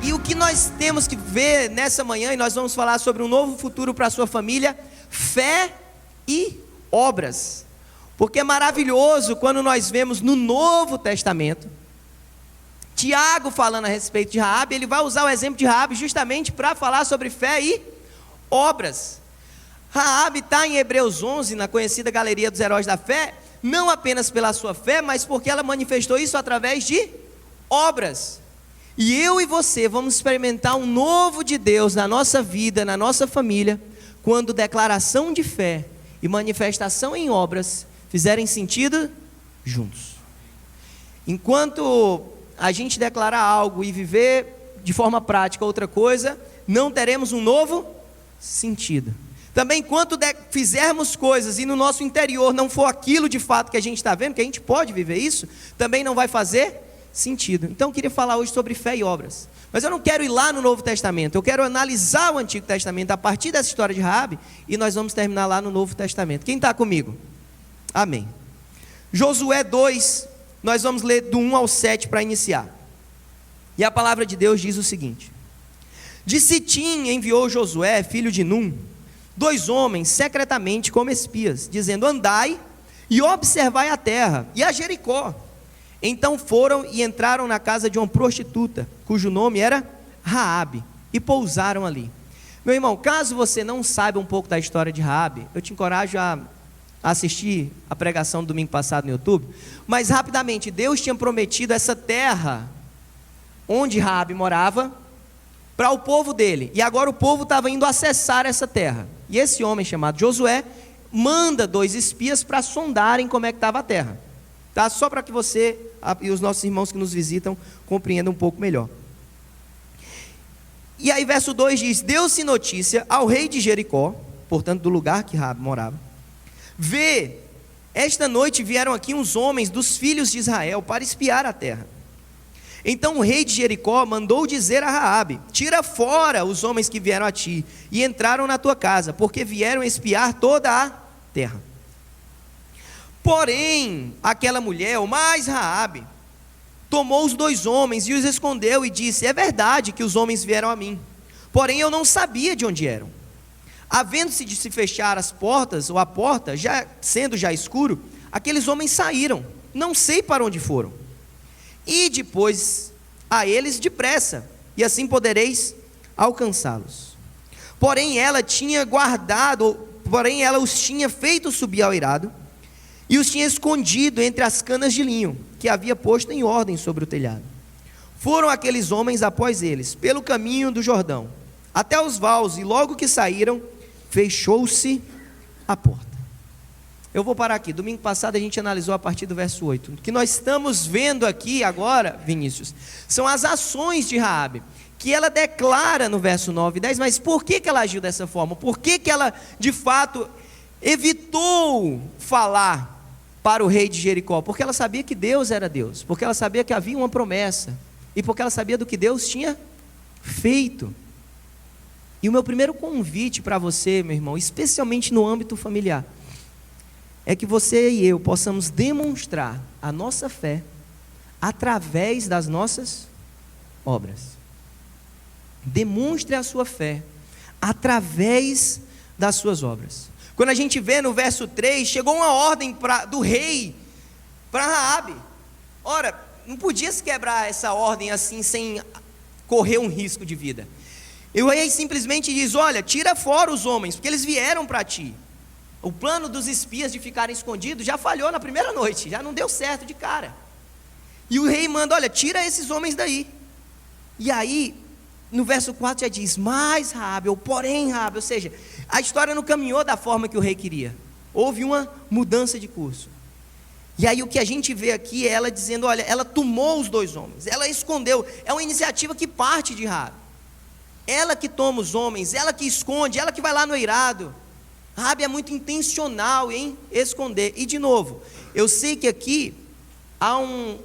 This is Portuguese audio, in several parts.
E o que nós temos que ver nessa manhã, e nós vamos falar sobre um novo futuro para a sua família, fé e obras. Porque é maravilhoso quando nós vemos no Novo Testamento, Tiago falando a respeito de Raabe, ele vai usar o exemplo de Raabe justamente para falar sobre fé e obras. Raabe está em Hebreus 11, na conhecida galeria dos heróis da fé, não apenas pela sua fé, mas porque ela manifestou isso através de obras. E eu e você vamos experimentar um novo de Deus na nossa vida, na nossa família, quando declaração de fé e manifestação em obras fizerem sentido juntos. Enquanto a gente declarar algo e viver de forma prática outra coisa, não teremos um novo sentido. Também enquanto fizermos coisas e no nosso interior não for aquilo de fato que a gente está vendo, que a gente pode viver isso, também não vai fazer sentido. Então eu queria falar hoje sobre fé e obras. Mas eu não quero ir lá no Novo Testamento, eu quero analisar o Antigo Testamento a partir dessa história de Raabe, e nós vamos terminar lá no Novo Testamento. Quem está comigo? Amém. Josué 2, nós vamos ler do 1 ao 7 para iniciar. E a palavra de Deus diz o seguinte: de Sitim enviou Josué, filho de Num, 2 homens secretamente como espias, dizendo: andai e observai a terra e a Jericó. Então foram e entraram na casa de uma prostituta, cujo nome era Raabe, e pousaram ali. Meu irmão, caso você não saiba um pouco da história de Raabe, eu te encorajo a assistir a pregação do domingo passado no YouTube. Mas rapidamente, Deus tinha prometido essa terra onde Raabe morava para o povo dele, e agora o povo estava indo acessar essa terra, e esse homem chamado Josué manda 2 espias para sondarem como é que estava a terra, tá? Só para que você e os nossos irmãos que nos visitam compreendam um pouco melhor. E aí verso 2 diz: deu-se notícia ao rei de Jericó, portanto do lugar que Raabe morava: vê, esta noite vieram aqui uns homens dos filhos de Israel para espiar a terra. Então o rei de Jericó mandou dizer a Raabe: tira fora os homens que vieram a ti e entraram na tua casa, porque vieram espiar toda a terra. Porém, aquela mulher, ou mais Raabe, tomou os 2 homens e os escondeu e disse: é verdade que os homens vieram a mim, porém eu não sabia de onde eram. Havendo-se de se fechar as portas, ou a porta, sendo já escuro, aqueles homens saíram, não sei para onde foram. E depois a eles depressa, e assim podereis alcançá-los. Porém ela os tinha feito subir ao eirado, e os tinha escondido entre as canas de linho, que havia posto em ordem sobre o telhado. Foram aqueles homens após eles, pelo caminho do Jordão, até os valos, e logo que saíram, fechou-se a porta. Eu vou parar aqui. Domingo passado a gente analisou a partir do verso 8. O que nós estamos vendo aqui agora, Vinícius, são as ações de Raabe, que ela declara no verso 9 e 10, mas por que ela agiu dessa forma? Por que ela, de fato, evitou falar para o rei de Jericó? Porque ela sabia que Deus era Deus, porque ela sabia que havia uma promessa, e porque ela sabia do que Deus tinha feito. E o meu primeiro convite para você, meu irmão, especialmente no âmbito familiar, é que você e eu possamos demonstrar a nossa fé através das nossas obras. Demonstre a sua fé através das suas obras. Quando a gente vê no verso 3, chegou uma ordem do rei para Raabe. Ora, não podia se quebrar essa ordem assim sem correr um risco de vida. E o rei simplesmente diz: olha, tira fora os homens, porque eles vieram para ti. O plano dos espias de ficarem escondidos já falhou na primeira noite, já não deu certo de cara. E o rei manda: olha, tira esses homens daí. E aí, no verso 4 já diz: mas Raabe, ou porém Raabe, ou seja, a história não caminhou da forma que o rei queria. Houve uma mudança de curso. E aí o que a gente vê aqui é ela dizendo: olha, ela tomou os 2 homens, ela escondeu. É uma iniciativa que parte de Raabe. Ela que toma os homens, ela que esconde, ela que vai lá no eirado. Raabe é muito intencional em esconder. E de novo, eu sei que aqui há um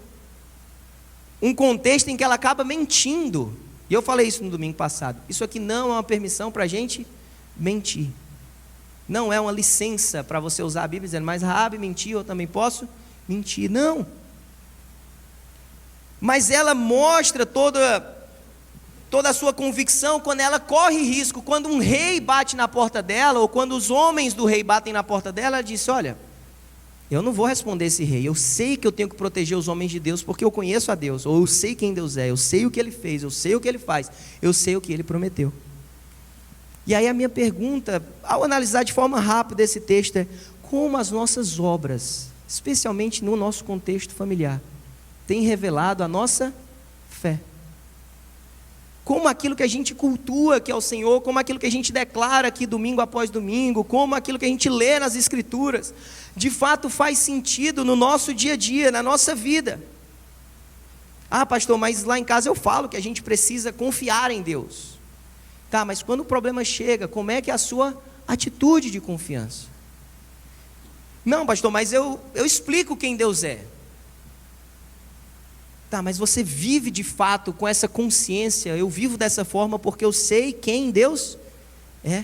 contexto em que ela acaba mentindo. E eu falei isso no domingo passado. Isso aqui não é uma permissão para a gente mentir. Não é uma licença para você usar a Bíblia dizendo: mas Raabe mentiu, eu também posso mentir. Não. Mas ela mostra toda toda a sua convicção, quando ela corre risco, quando um rei bate na porta dela, ou quando os homens do rei batem na porta dela, ela disse: olha, eu não vou responder esse rei, eu sei que eu tenho que proteger os homens de Deus, porque eu conheço a Deus, ou eu sei quem Deus é, eu sei o que Ele fez, eu sei o que Ele faz, eu sei o que Ele prometeu. E aí a minha pergunta, ao analisar de forma rápida esse texto, é: como as nossas obras, especialmente no nosso contexto familiar, têm revelado a nossa fé? Como aquilo que a gente cultua, que é o Senhor, como aquilo que a gente declara aqui domingo após domingo, como aquilo que a gente lê nas Escrituras, de fato faz sentido no nosso dia a dia, na nossa vida. Ah, pastor, mas lá em casa eu falo que a gente precisa confiar em Deus. Tá, mas quando o problema chega, como é que é a sua atitude de confiança? Não, pastor, mas eu explico quem Deus é. Tá, mas você vive de fato com essa consciência: eu vivo dessa forma porque eu sei quem Deus é.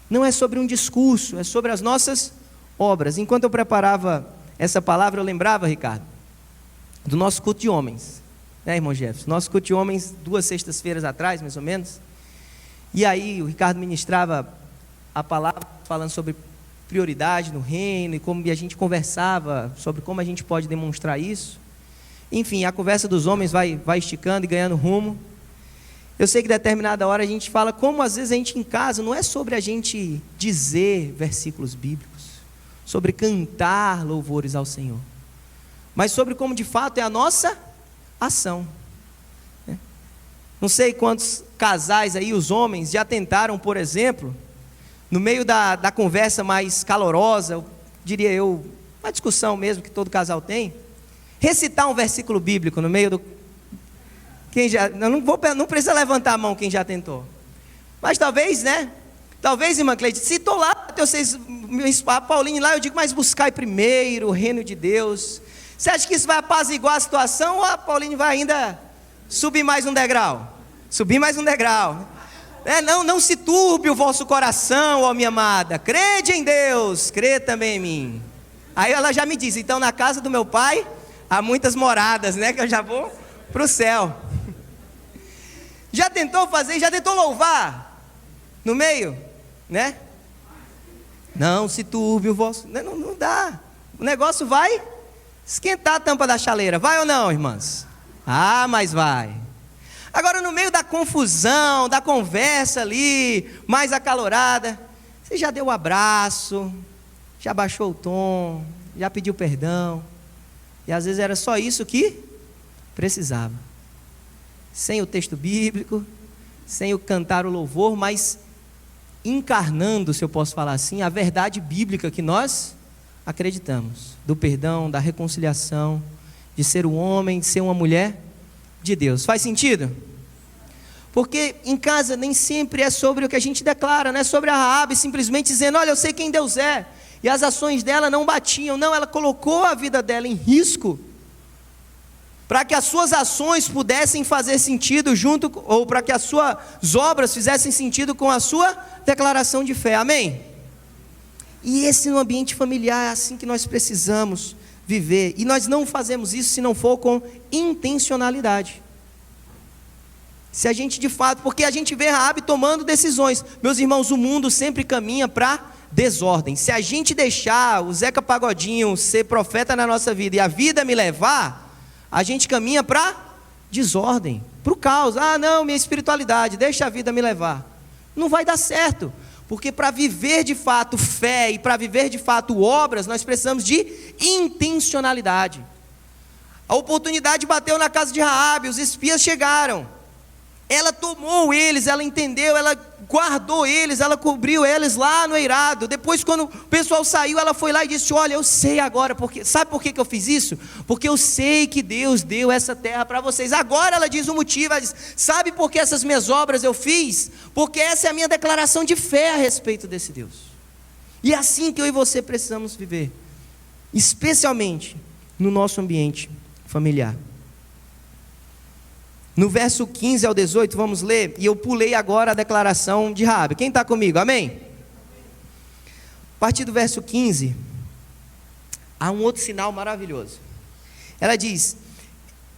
Não é sobre um discurso, é sobre as nossas obras. Enquanto eu preparava essa palavra, eu lembrava, Ricardo, do nosso culto de homens, né, irmão Jefferson? Nosso culto de homens, 2 sextas-feiras atrás, mais ou menos. E aí o Ricardo ministrava a palavra falando sobre prioridade no reino, e como a gente conversava sobre como a gente pode demonstrar isso. Enfim, a conversa dos homens vai esticando e ganhando rumo. Eu sei que em determinada hora a gente fala como às vezes a gente em casa, não é sobre a gente dizer versículos bíblicos, sobre cantar louvores ao Senhor, mas sobre como de fato é a nossa ação. Não sei quantos casais aí, os homens, já tentaram, por exemplo, no meio da conversa mais calorosa, eu diria eu, uma discussão mesmo que todo casal tem, recitar um versículo bíblico no meio do... Quem já... Não precisa levantar a mão quem já tentou. Mas talvez, né? Talvez, irmã Cleide, se estou lá, a Paulinho lá, eu digo: mas buscai primeiro o reino de Deus. Você acha que isso vai apaziguar a situação, ou a Paulinho vai ainda subir mais um degrau? Subir mais um degrau. Não se turbe o vosso coração, ó minha amada. Crede em Deus, crê também em mim. Aí ela já me diz: então na casa do meu pai há muitas moradas, né? Que eu já vou para o céu. Já tentou fazer, já tentou louvar no meio, né? Não se turbe o vosso... Não dá. O negócio vai esquentar a tampa da chaleira. Vai ou não, irmãs? Ah, mas vai. Agora, no meio da confusão, da conversa ali, mais acalorada, você já deu o abraço, já baixou o tom, já pediu perdão. E às vezes era só isso que precisava. Sem o texto bíblico, sem o cantar o louvor, mas encarnando, se eu posso falar assim, a verdade bíblica que nós acreditamos, do perdão, da reconciliação, de ser um homem, de ser uma mulher de Deus. Faz sentido? Porque em casa nem sempre é sobre o que a gente declara, não é sobre a Raabe simplesmente dizendo: olha, eu sei quem Deus é, e as ações dela não batiam. Não, ela colocou a vida dela em risco, para que as suas ações pudessem fazer sentido junto, ou para que as suas obras fizessem sentido com a sua declaração de fé. Amém? E esse no ambiente familiar é assim que nós precisamos viver. E nós não fazemos isso se não for com intencionalidade. Se a gente de fato, porque a gente vê Raabe tomando decisões. Meus irmãos, o mundo sempre caminha para desordem. Se a gente deixar o Zeca Pagodinho ser profeta na nossa vida e a vida me levar, a gente caminha para desordem, para o caos. Ah, não, minha espiritualidade, deixa a vida me levar. Não vai dar certo, porque para viver de fato fé e para viver de fato obras, nós precisamos de intencionalidade. A oportunidade bateu na casa de Raabe, os espias chegaram. Ela tomou eles, ela entendeu, ela guardou eles, ela cobriu eles lá no eirado. Depois, quando o pessoal saiu, ela foi lá e disse: olha, eu sei agora, sabe por que eu fiz isso? Porque eu sei que Deus deu essa terra para vocês. Agora ela diz o motivo, ela diz: sabe por que essas minhas obras eu fiz? Porque essa é a minha declaração de fé a respeito desse Deus. E é assim que eu e você precisamos viver, especialmente no nosso ambiente familiar. No verso 15 ao 18, vamos ler, e eu pulei agora a declaração de Raabe. Quem está comigo? Amém? A partir do verso 15, há um outro sinal maravilhoso. Ela diz: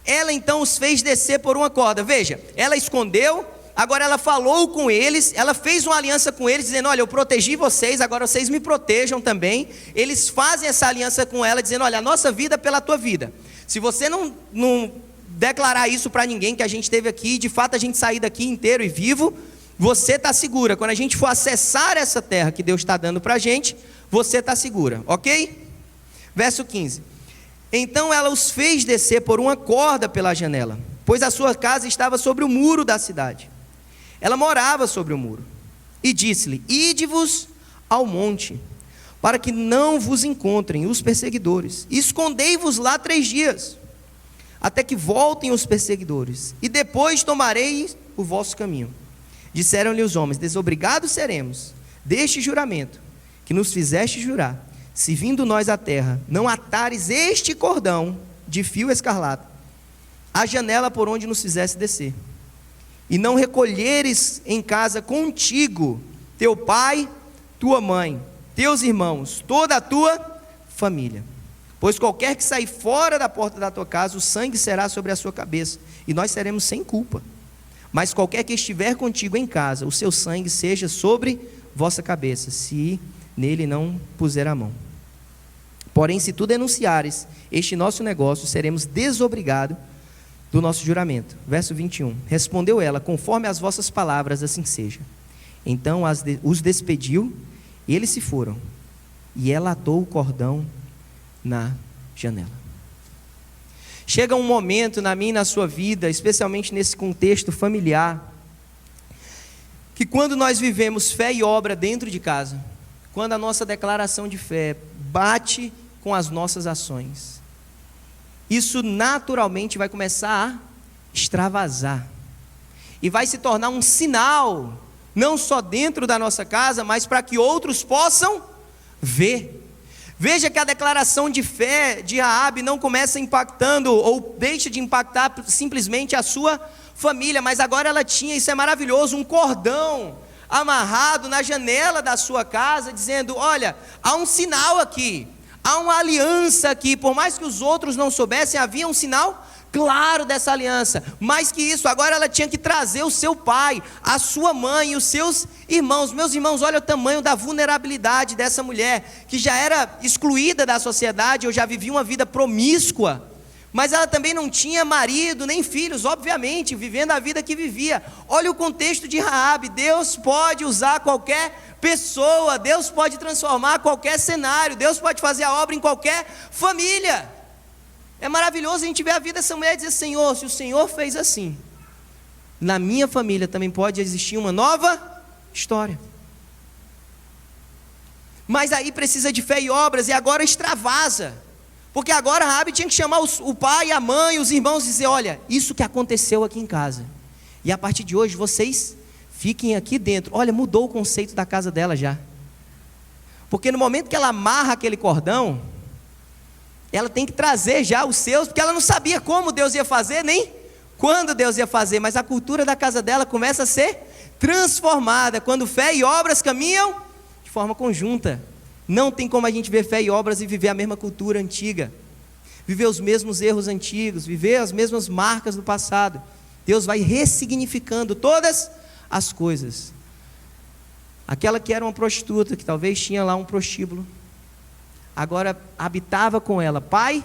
ela então os fez descer por uma corda. Veja, ela escondeu, agora ela falou com eles, ela fez uma aliança com eles, dizendo: olha, eu protegi vocês, agora vocês me protejam também. Eles fazem essa aliança com ela, dizendo: olha, a nossa vida pela tua vida. Se você não declarar isso para ninguém, que a gente esteve aqui, de fato a gente sair daqui inteiro e vivo, você está segura. Quando a gente for acessar essa terra que Deus está dando para a gente, você está segura, ok? Verso 15: então ela os fez descer por uma corda pela janela, pois a sua casa estava sobre o muro da cidade. Ela morava sobre o muro. E disse-lhe: ide-vos ao monte, para que não vos encontrem os perseguidores, e escondei-vos lá 3 dias, até que voltem os perseguidores, e depois tomareis o vosso caminho. Disseram-lhe os homens: desobrigados seremos deste juramento que nos fizeste jurar, se vindo nós à terra, não atares este cordão de fio escarlate, a janela por onde nos fizesse descer, e não recolheres em casa contigo teu pai, tua mãe, teus irmãos, toda a tua família. Pois qualquer que sair fora da porta da tua casa, o sangue será sobre a sua cabeça, e nós seremos sem culpa. Mas qualquer que estiver contigo em casa, o seu sangue seja sobre vossa cabeça, se nele não puser a mão. Porém, se tu denunciares este nosso negócio, seremos desobrigados do nosso juramento. Verso 21. Respondeu ela: conforme as vossas palavras, assim seja. Então os despediu, e eles se foram. E ela atou o cordão na janela. Chega um momento na minha e na sua vida, especialmente nesse contexto familiar, que quando nós vivemos fé e obra dentro de casa, quando a nossa declaração de fé bate com as nossas ações, isso naturalmente vai começar a extravasar, e vai se tornar um sinal, não só dentro da nossa casa, mas para que outros possam ver. Veja que a declaração de fé de Raabe não começa impactando, ou deixa de impactar simplesmente a sua família, mas agora ela tinha, isso é maravilhoso, um cordão amarrado na janela da sua casa, dizendo: olha, há um sinal aqui, há uma aliança aqui. Por mais que os outros não soubessem, havia um sinal claro dessa aliança. Mais que isso, agora ela tinha que trazer o seu pai, a sua mãe e os seus irmãos. Meus irmãos, olha o tamanho da vulnerabilidade dessa mulher, que já era excluída da sociedade, ou já vivia uma vida promíscua, mas ela também não tinha marido, nem filhos, obviamente, vivendo a vida que vivia. Olha o contexto de Raabe. Deus pode usar qualquer pessoa, Deus pode transformar qualquer cenário, Deus pode fazer a obra em qualquer família. É maravilhoso a gente ver a vida dessa mulher e dizer: Senhor, se o Senhor fez assim, na minha família também pode existir uma nova história. Mas aí precisa de fé e obras, e agora extravasa, porque agora Raabe tinha que chamar o pai, a mãe, os irmãos e dizer: olha, isso que aconteceu aqui em casa, e a partir de hoje vocês fiquem aqui dentro. Olha, mudou o conceito da casa dela já, porque no momento que ela amarra aquele cordão, ela tem que trazer já os seus, porque ela não sabia como Deus ia fazer, nem quando Deus ia fazer, mas a cultura da casa dela começa a ser transformada, quando fé e obras caminham de forma conjunta. Não tem como a gente ver fé e obras e viver a mesma cultura antiga, viver os mesmos erros antigos, viver as mesmas marcas do passado. Deus vai ressignificando todas as coisas. Aquela que era uma prostituta, que talvez tinha lá um prostíbulo, agora habitava com ela pai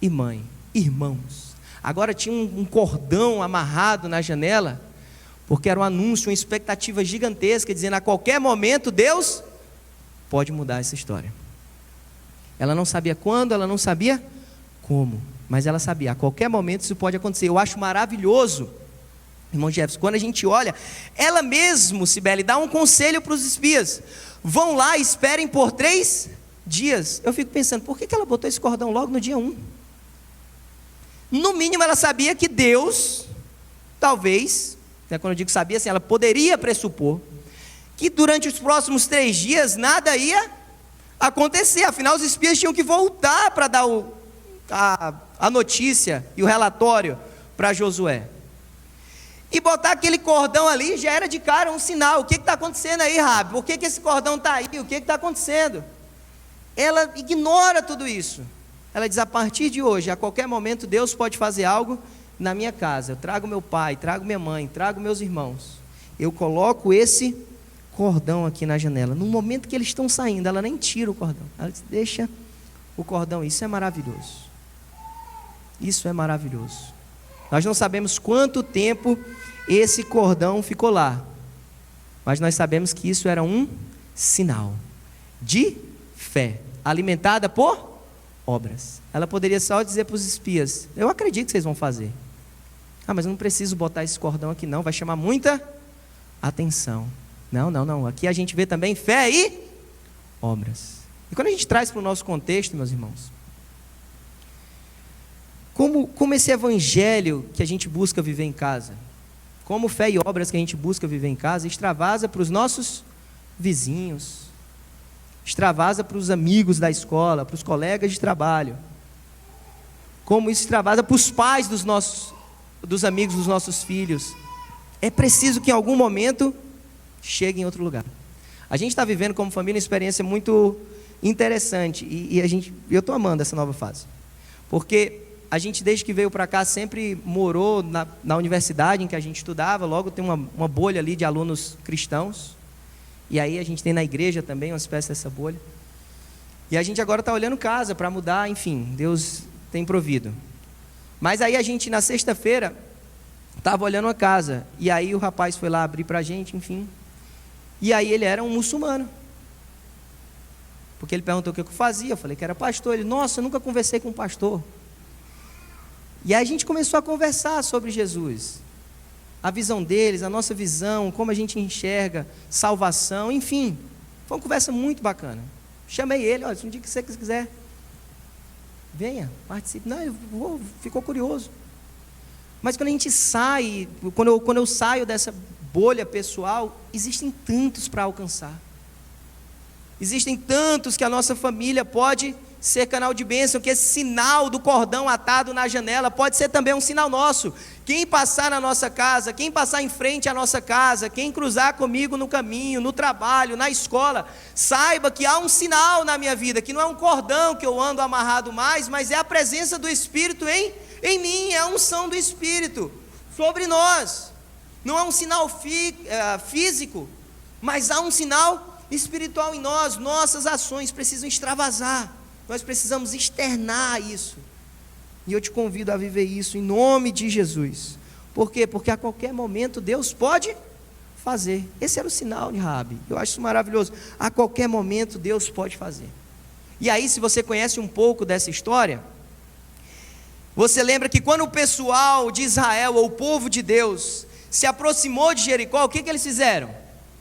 e mãe, irmãos. Agora tinha um cordão amarrado na janela, porque era um anúncio, uma expectativa gigantesca, dizendo: a qualquer momento Deus pode mudar essa história. Ela não sabia quando, ela não sabia como, mas ela sabia: a qualquer momento isso pode acontecer. Eu acho maravilhoso, irmão Jefferson, quando a gente olha, ela mesmo, Cibele, dá um conselho para os espias: vão lá e esperem por 3 dias. Eu fico pensando, por que ela botou esse cordão logo no dia 1? No mínimo ela sabia que Deus, talvez, quando eu digo sabia, assim, ela poderia pressupor que durante os próximos 3 dias nada ia acontecer. Afinal, os espias tinham que voltar para dar a notícia e o relatório para Josué. E botar aquele cordão ali já era de cara um sinal. O que está acontecendo aí, Raabe? Por que esse cordão está aí? O que está acontecendo? Ela ignora tudo isso. Ela diz: a partir de hoje, a qualquer momento, Deus pode fazer algo na minha casa. Eu trago meu pai, trago minha mãe, trago meus irmãos. Eu coloco esse cordão aqui na janela. No momento que eles estão saindo, ela nem tira o cordão. Ela diz: deixa o cordão. Isso é maravilhoso. Isso é maravilhoso. Nós não sabemos quanto tempo esse cordão ficou lá, mas nós sabemos que isso era um sinal de fé, alimentada por obras. Ela poderia só dizer para os espias: eu acredito que vocês vão fazer. Ah, mas eu não preciso botar esse cordão aqui não, vai chamar muita atenção. Não. Aqui a gente vê também fé e obras. E quando a gente traz para o nosso contexto, meus irmãos, como esse evangelho que a gente busca viver em casa, como fé e obras que a gente busca viver em casa, extravasa para os nossos vizinhos, extravasa para os amigos da escola, para os colegas de trabalho, como isso extravasa para os pais dos amigos dos nossos filhos. É preciso que em algum momento chegue em outro lugar. A gente está vivendo como família uma experiência muito interessante, e eu estou amando essa nova fase, porque a gente, desde que veio para cá, sempre morou na universidade em que a gente estudava. Logo tem uma bolha ali de alunos cristãos, e aí a gente tem na igreja também uma espécie dessa bolha, e a gente agora está olhando casa para mudar. Enfim, Deus tem provido. Mas aí a gente, na sexta-feira, estava olhando uma casa, e aí o rapaz foi lá abrir para a gente, enfim, e aí ele era um muçulmano, porque ele perguntou o que eu fazia. Eu falei que era pastor. Ele: nossa, eu nunca conversei com um pastor. E aí a gente começou a conversar sobre Jesus, a visão deles, a nossa visão, como a gente enxerga salvação, enfim, foi uma conversa muito bacana. Chamei ele: olha, se um dia que você quiser, venha, participe. Não, eu vou, ficou curioso. Mas quando a gente sai, quando eu saio dessa bolha pessoal, existem tantos para alcançar, existem tantos que a nossa família pode ser canal de bênção, que esse sinal do cordão atado na janela pode ser também um sinal nosso. Quem passar na nossa casa, quem passar em frente à nossa casa, quem cruzar comigo no caminho, no trabalho, na escola, saiba que há um sinal na minha vida, que não é um cordão que eu ando amarrado mais, mas é a presença do Espírito em mim, é a unção do Espírito sobre nós. Não é um sinal físico, mas há um sinal espiritual em nós. Nossas ações precisam extravasar. Nós precisamos externar isso. E eu te convido a viver isso em nome de Jesus. Por quê? Porque a qualquer momento Deus pode fazer. Esse era o sinal de Raabe. Eu acho isso maravilhoso. A qualquer momento Deus pode fazer. E aí, se você conhece um pouco dessa história, você lembra que quando o pessoal de Israel, ou o povo de Deus, se aproximou de Jericó, o que eles fizeram?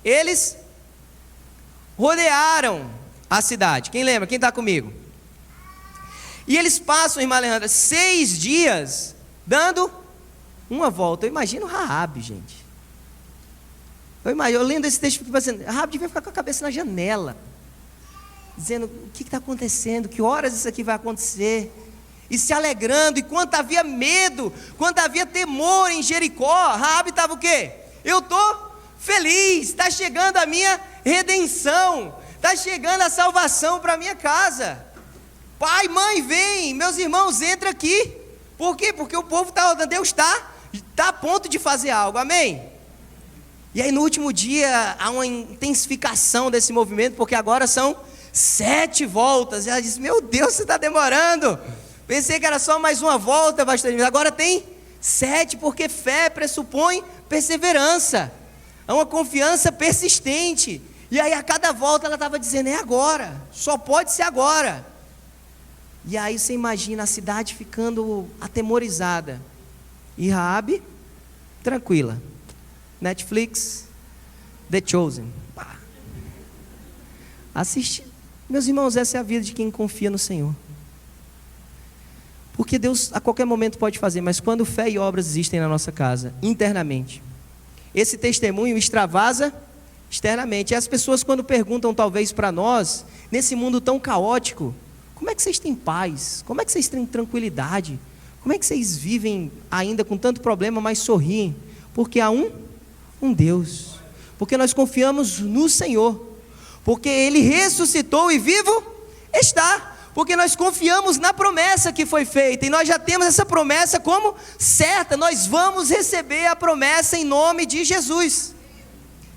Eles rodearam a cidade. Quem lembra? Quem está comigo? E eles passam, irmã Alejandra, 6 dias dando uma volta. Eu imagino Raabe, gente. Eu lendo esse texto, fico pensando: Raabe devia ficar com a cabeça na janela, dizendo: o que está acontecendo? Que horas isso aqui vai acontecer? E se alegrando. E quanto havia medo, quanto havia temor em Jericó, Raabe estava o quê? Eu estou feliz, está chegando a minha redenção, está chegando a salvação para a minha casa. Pai, mãe, vem, meus irmãos, entra aqui. Por quê? Porque o povo está orando, Deus está a ponto de fazer algo, amém? E aí no último dia, há uma intensificação desse movimento, porque agora são 7 voltas. E ela diz: meu Deus, você está demorando. Pensei que era só mais uma volta, bastante. Agora tem 7, porque fé pressupõe perseverança, é uma confiança persistente. E aí a cada volta ela estava dizendo: é agora, só pode ser agora. E aí você imagina a cidade ficando atemorizada, e Raabe tranquila. Netflix, The Chosen, assiste. Meus irmãos, essa é a vida de quem confia no Senhor, porque Deus a qualquer momento pode fazer. Mas quando fé e obras existem na nossa casa, internamente, esse testemunho extravasa externamente. E as pessoas, quando perguntam talvez para nós, nesse mundo tão caótico: como é que vocês têm paz? Como é que vocês têm tranquilidade? Como é que vocês vivem ainda com tanto problema, mas sorriem? Porque há um Deus, porque nós confiamos no Senhor, porque Ele ressuscitou e vivo está, Porque nós confiamos na promessa que foi feita, e nós já temos essa promessa como certa, nós vamos receber a promessa em nome de Jesus.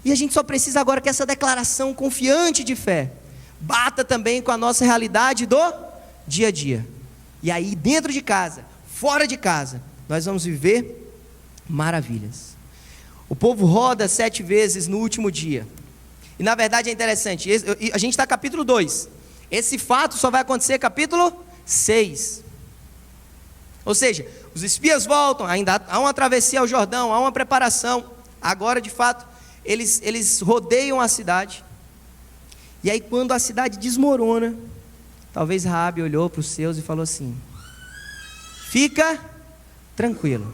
E a gente só precisa agora que essa declaração confiante de fé bata também com a nossa realidade do dia a dia. E aí, dentro de casa, fora de casa, nós vamos viver maravilhas. O povo roda 7 vezes no último dia. E na verdade é interessante, a gente está no capítulo 2. Esse fato só vai acontecer capítulo 6. Ou seja, os espias voltam, ainda há uma travessia ao Jordão, há uma preparação. Agora, de fato, eles rodeiam a cidade. E aí, quando a cidade desmorona, talvez Raabe olhou para os seus e falou assim: fica tranquilo,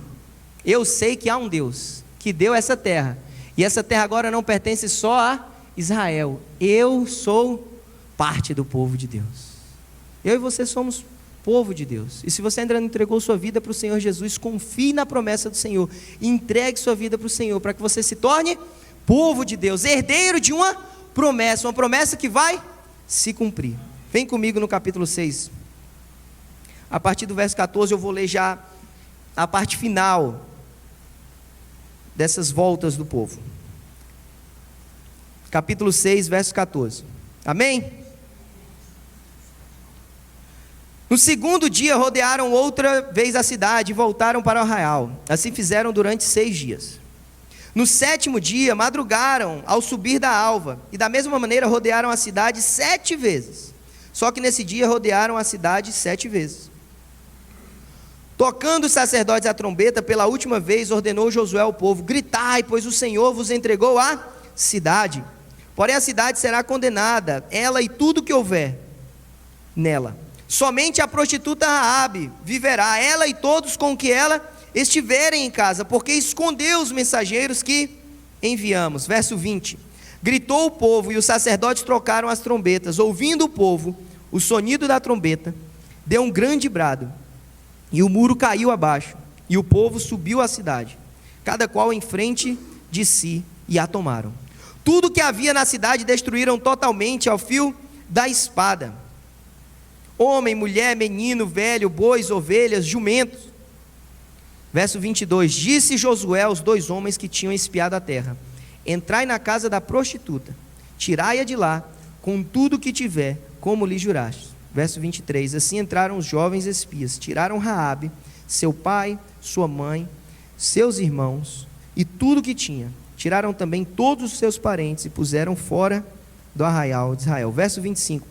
eu sei que há um Deus que deu essa terra, e essa terra agora não pertence só a Israel, eu sou parte do povo de Deus, eu e você somos povo de Deus. E se você ainda não entregou sua vida para o Senhor Jesus, confie na promessa do Senhor, entregue sua vida para o Senhor, para que você se torne povo de Deus, herdeiro de uma promessa que vai se cumprir. Vem comigo no capítulo 6, a partir do verso 14, eu vou ler já a parte final dessas voltas do povo. Capítulo 6, verso 14. Amém? No segundo dia rodearam outra vez a cidade e voltaram para o arraial. Assim fizeram durante 6 dias. No 7º dia madrugaram ao subir da alva, e da mesma maneira rodearam a cidade 7 vezes. Só que nesse dia rodearam a cidade 7 vezes. Tocando os sacerdotes a trombeta, pela última vez ordenou Josué ao povo: gritai, pois o Senhor vos entregou a cidade. Porém a cidade será condenada, ela e tudo que houver nela. Somente a prostituta Raabe viverá, ela e todos com que ela estiverem em casa, porque escondeu os mensageiros que enviamos. Verso 20. Gritou o povo, e os sacerdotes trocaram as trombetas. Ouvindo o povo o sonido da trombeta, deu um grande brado, e o muro caiu abaixo, e o povo subiu à cidade, cada qual em frente de si, e a tomaram. Tudo que havia na cidade destruíram totalmente ao fio da espada: homem, mulher, menino, velho, bois, ovelhas, jumentos. Verso 22. Disse Josué aos 2 homens que tinham espiado a terra: entrai na casa da prostituta, tirai-a de lá, com tudo que tiver, como lhe juraste. Verso 23. Assim entraram os jovens espias, tiraram Raabe, seu pai, sua mãe, seus irmãos e tudo que tinha. Tiraram também todos os seus parentes e puseram fora do arraial de Israel. Verso 25.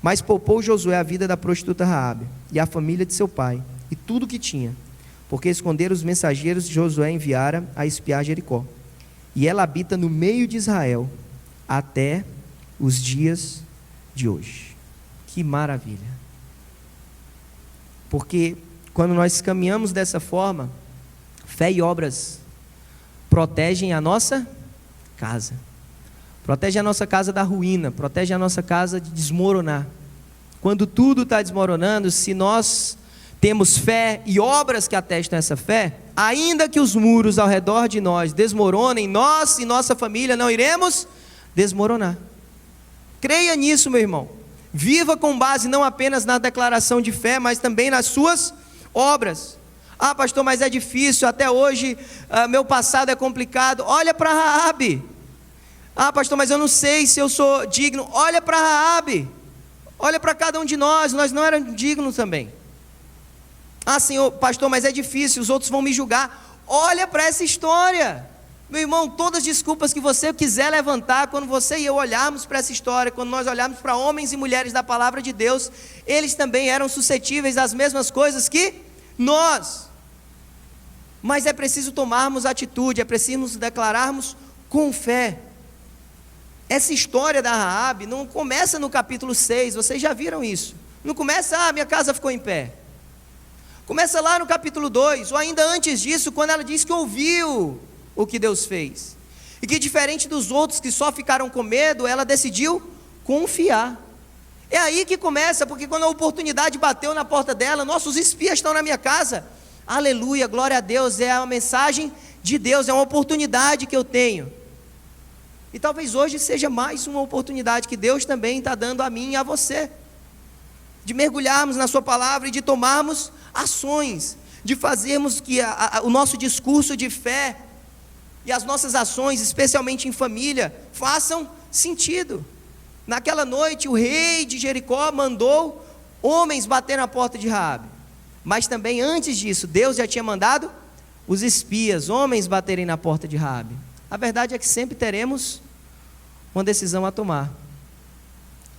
Mas poupou Josué a vida da prostituta Raabe e a família de seu pai e tudo que tinha, porque esconderam os mensageiros que Josué enviara a espiar Jericó. E ela habita no meio de Israel até os dias de hoje. Que maravilha! Porque quando nós caminhamos dessa forma, fé e obras protegem a nossa casa. Protege a nossa casa da ruína, protege a nossa casa de desmoronar. Quando tudo está desmoronando, se nós temos fé e obras que atestam essa fé, ainda que os muros ao redor de nós desmoronem, nós e nossa família não iremos desmoronar. Creia nisso, meu irmão. Viva com base não apenas na declaração de fé, mas também nas suas obras. Ah, pastor, mas é difícil, até hoje meu passado é complicado. Olha para Raabe. Ah, pastor, mas eu não sei se eu sou digno. Olha para Raabe. Olha para cada um de nós não éramos dignos também. Ah, Senhor, pastor, mas é difícil, os outros vão me julgar. Olha para essa história. Meu irmão, todas as desculpas que você quiser levantar, quando você e eu olharmos para essa história, quando nós olharmos para homens e mulheres da palavra de Deus, eles também eram suscetíveis às mesmas coisas que nós. Mas é preciso tomarmos atitude, é preciso declararmos com fé. Essa história da Raabe não começa no capítulo 6, vocês já viram isso. Não começa, minha casa ficou em pé. Começa lá no capítulo 2, ou ainda antes disso, quando ela diz que ouviu o que Deus fez. E que diferente dos outros que só ficaram com medo, ela decidiu confiar. É aí que começa, porque quando a oportunidade bateu na porta dela, nossos espias estão na minha casa. Aleluia, glória a Deus, é uma mensagem de Deus, é uma oportunidade que eu tenho. E talvez hoje seja mais uma oportunidade que Deus também está dando a mim e a você. de mergulharmos na sua palavra e de tomarmos ações, de fazermos que o nosso discurso de fé e as nossas ações, especialmente em família, façam sentido. Naquela noite o rei de Jericó mandou homens bater na porta de Raabe, mas também antes disso Deus já tinha mandado os espias, homens baterem na porta de Raabe. A verdade é que sempre teremos uma decisão a tomar.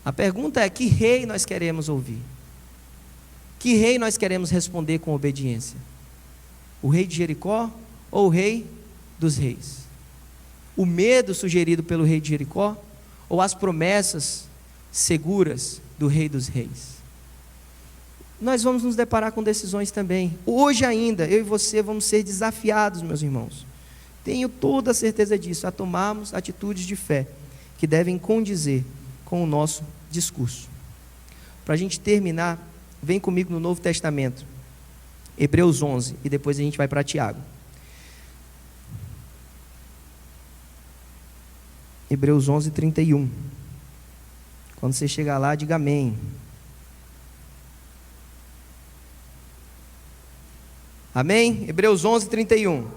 A pergunta é: que rei nós queremos ouvir? Que rei nós queremos responder com obediência? O rei de Jericó ou o rei dos reis? O medo sugerido pelo rei de Jericó ou as promessas seguras do rei dos reis? Nós vamos nos deparar com decisões também. Hoje ainda, eu e você vamos ser desafiados, meus irmãos. Tenho toda a certeza disso, a tomarmos atitudes de fé que devem condizer com o nosso discurso. Para a gente terminar, vem comigo no Novo Testamento, Hebreus 11, e depois a gente vai para Tiago. Hebreus 11, 31. Quando você chegar lá, diga amém. Amém? Hebreus 11, 31.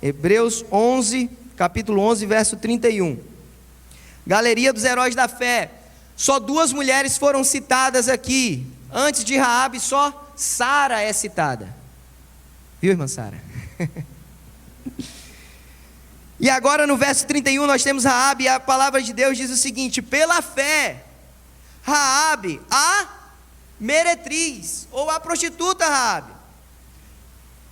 Hebreus 11, capítulo 11, verso 31. Galeria dos heróis da fé. Só 2 mulheres foram citadas aqui. Antes de Raabe, só Sara é citada. Viu, irmã Sara? E agora no verso 31 nós temos Raabe, e a palavra de Deus diz o seguinte: pela fé, Raabe, a meretriz, ou a prostituta Raabe,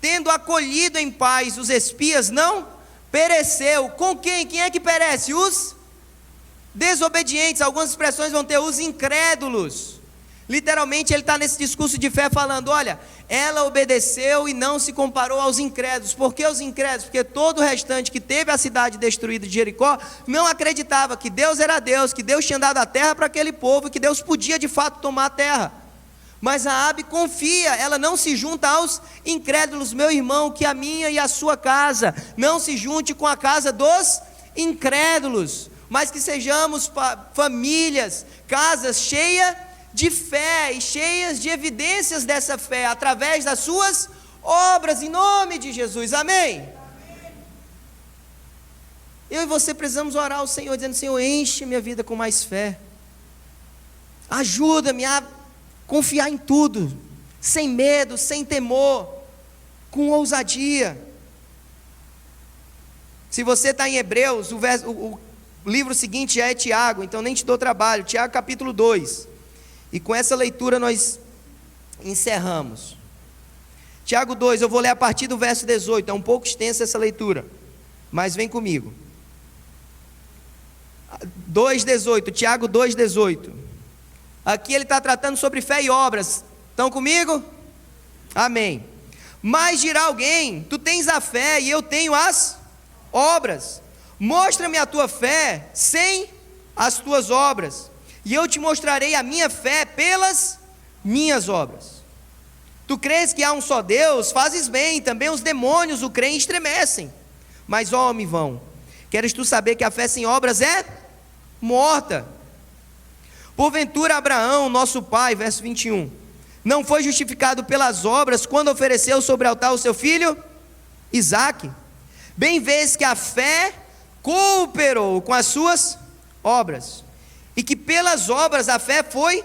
tendo acolhido em paz os espias, não pereceu. Com quem? Quem é que perece? Os desobedientes. Algumas expressões vão ter os incrédulos. Literalmente ele está nesse discurso de fé falando: olha, ela obedeceu e não se comparou aos incrédulos. Por que os incrédulos? Porque todo o restante que teve a cidade destruída de Jericó não acreditava que Deus era Deus, que Deus tinha dado a terra para aquele povo, que Deus podia de fato tomar a terra. Mas Raabe confia, ela não se junta aos incrédulos. Meu irmão, que a minha e a sua casa não se junte com a casa dos incrédulos, mas que sejamos famílias, casas cheias de fé e cheias de evidências dessa fé, através das suas obras, em nome de Jesus, amém? Eu e você precisamos orar ao Senhor, dizendo: Senhor, enche minha vida com mais fé, ajuda-me a confiar em tudo, sem medo, sem temor, com ousadia. Se você está em Hebreus, o livro seguinte já é Tiago, então nem te dou trabalho. Tiago capítulo 2, e com essa leitura nós encerramos. Tiago 2, eu vou ler a partir do verso 18, é um pouco extensa essa leitura, mas vem comigo. 2,18, Tiago 2,18. Aqui ele está tratando sobre fé e obras. Estão comigo? Amém. Mas dirá alguém: tu tens a fé e eu tenho as obras. Mostra-me a tua fé sem as tuas obras, e eu te mostrarei a minha fé pelas minhas obras. Tu crês que há um só Deus? Fazes bem, também os demônios o creem e estremecem. Mas ó homem vão, queres tu saber que a fé sem obras é morta? Porventura Abraão, nosso pai, verso 21, não foi justificado pelas obras quando ofereceu sobre o altar o seu filho Isaque? Bem vês que a fé cooperou com as suas obras, e que pelas obras a fé foi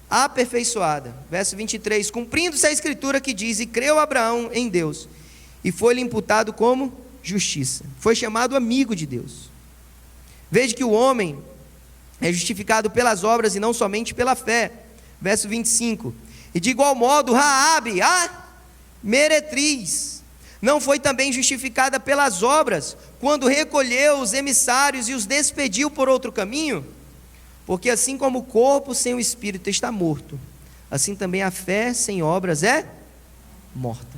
aperfeiçoada. Verso 23, cumprindo-se a escritura que diz: e creu Abraão em Deus, e foi-lhe imputado como justiça, foi chamado amigo de Deus. Veja que o homem é justificado pelas obras e não somente pela fé. Verso 25, e de igual modo Raabe, a meretriz, não foi também justificada pelas obras, quando recolheu os emissários e os despediu por outro caminho? Porque assim como o corpo sem o espírito está morto, assim também a fé sem obras é morta.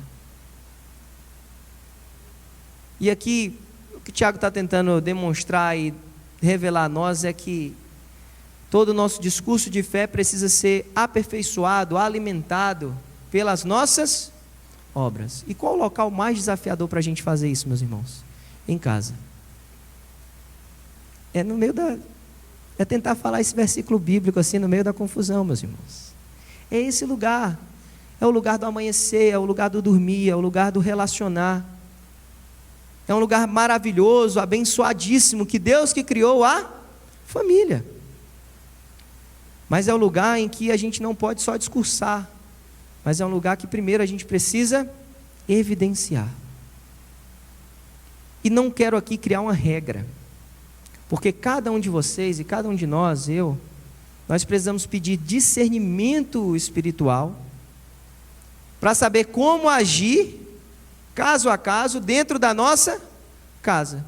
E aqui, o que Tiago está tentando demonstrar e revelar a nós é que todo o nosso discurso de fé precisa ser aperfeiçoado, alimentado pelas nossas obras. E qual o local mais desafiador para a gente fazer isso, meus irmãos? Em casa. É tentar falar esse versículo bíblico assim no meio da confusão, meus irmãos. É esse lugar. É o lugar do amanhecer, é o lugar do dormir, é o lugar do relacionar. É um lugar maravilhoso, abençoadíssimo, que Deus que criou a família. Mas é o lugar em que a gente não pode só discursar, mas é um lugar que primeiro a gente precisa evidenciar. E não quero aqui criar uma regra, porque cada um de vocês e cada um de nós, nós precisamos pedir discernimento espiritual para saber como agir, caso a caso, dentro da nossa casa.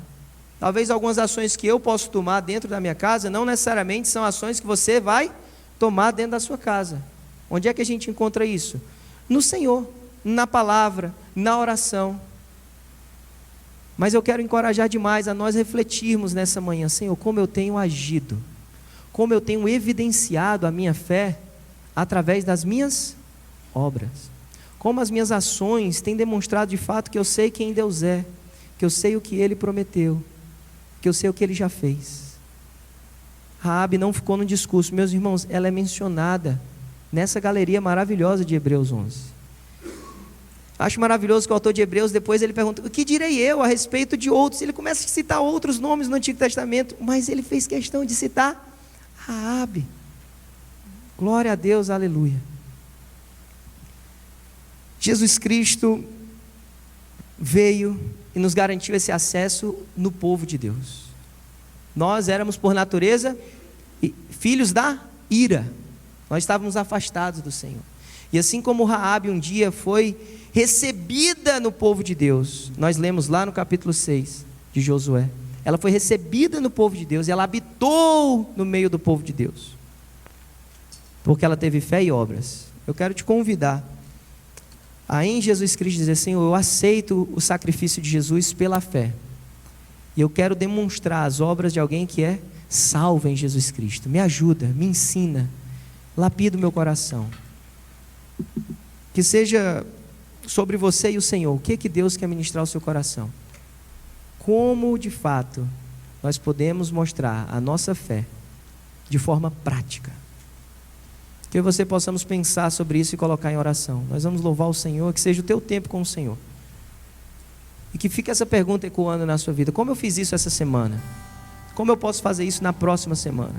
Talvez algumas ações que eu posso tomar dentro da minha casa, não necessariamente são ações que você vai tomar dentro da sua casa. Onde é que a gente encontra isso? No Senhor, na palavra, na oração. Mas eu quero encorajar demais a nós refletirmos nessa manhã, Senhor, como eu tenho agido, como eu tenho evidenciado a minha fé através das minhas obras, como as minhas ações têm demonstrado de fato que eu sei quem Deus é, que eu sei o que Ele prometeu, que eu sei o que Ele já fez. Raabe não ficou no discurso, meus irmãos, ela é mencionada nessa galeria maravilhosa de Hebreus 11. Acho maravilhoso que o autor de Hebreus, depois ele pergunta, o que direi eu a respeito de outros? Ele começa a citar outros nomes no Antigo Testamento, mas ele fez questão de citar Raabe. Glória a Deus, aleluia. Jesus Cristo veio e nos garantiu esse acesso no povo de Deus. Nós éramos por natureza filhos da ira, nós estávamos afastados do Senhor. E assim como Raabe um dia foi recebida no povo de Deus, nós lemos lá no capítulo 6 de Josué, ela foi recebida no povo de Deus, e ela habitou no meio do povo de Deus, porque ela teve fé e obras. Eu quero te convidar a em Jesus Cristo dizer, Senhor, eu aceito o sacrifício de Jesus pela fé, e eu quero demonstrar as obras de alguém que é salvo em Jesus Cristo. Me ajuda, me ensina, lapida o meu coração. Que seja sobre você e o Senhor, o que Deus quer ministrar ao seu coração. Como de fato nós podemos mostrar a nossa fé de forma prática. Que você possamos pensar sobre isso e colocar em oração. Nós vamos louvar o Senhor, que seja o teu tempo com o Senhor. E que fique essa pergunta ecoando na sua vida: como eu fiz isso essa semana? Como eu posso fazer isso na próxima semana?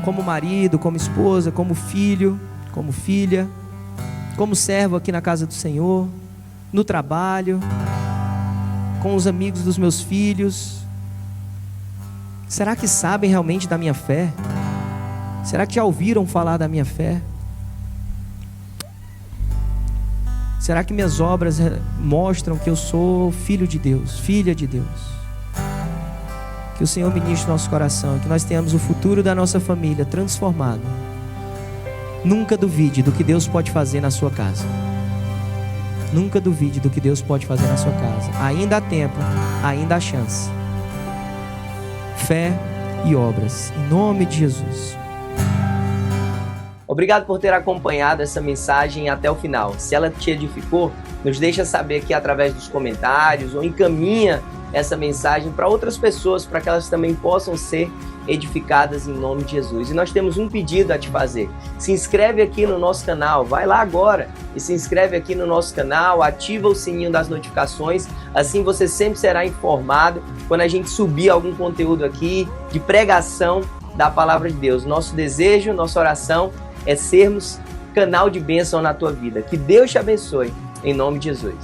Como marido, como esposa, como filho, como filha, como servo aqui na casa do Senhor, no trabalho, com os amigos dos meus filhos. Será que sabem realmente da minha fé? Será que já ouviram falar da minha fé? Será que minhas obras mostram que eu sou filho de Deus, filha de Deus? Que o Senhor ministre nosso coração, que nós tenhamos o futuro da nossa família transformado. Nunca duvide do que Deus pode fazer na sua casa. Nunca duvide do que Deus pode fazer na sua casa. Ainda há tempo, ainda há chance. Fé e obras, em nome de Jesus. Obrigado por ter acompanhado essa mensagem até o final. Se ela te edificou, nos deixa saber aqui através dos comentários, ou encaminha essa mensagem para outras pessoas, para que elas também possam ser edificadas em nome de Jesus. E nós temos um pedido a te fazer: se inscreve aqui no nosso canal, vai lá agora e se inscreve aqui no nosso canal, ativa o sininho das notificações, assim você sempre será informado quando a gente subir algum conteúdo aqui de pregação da palavra de Deus. Nosso desejo, nossa oração é sermos canal de bênção na tua vida. Que Deus te abençoe, em nome de Jesus.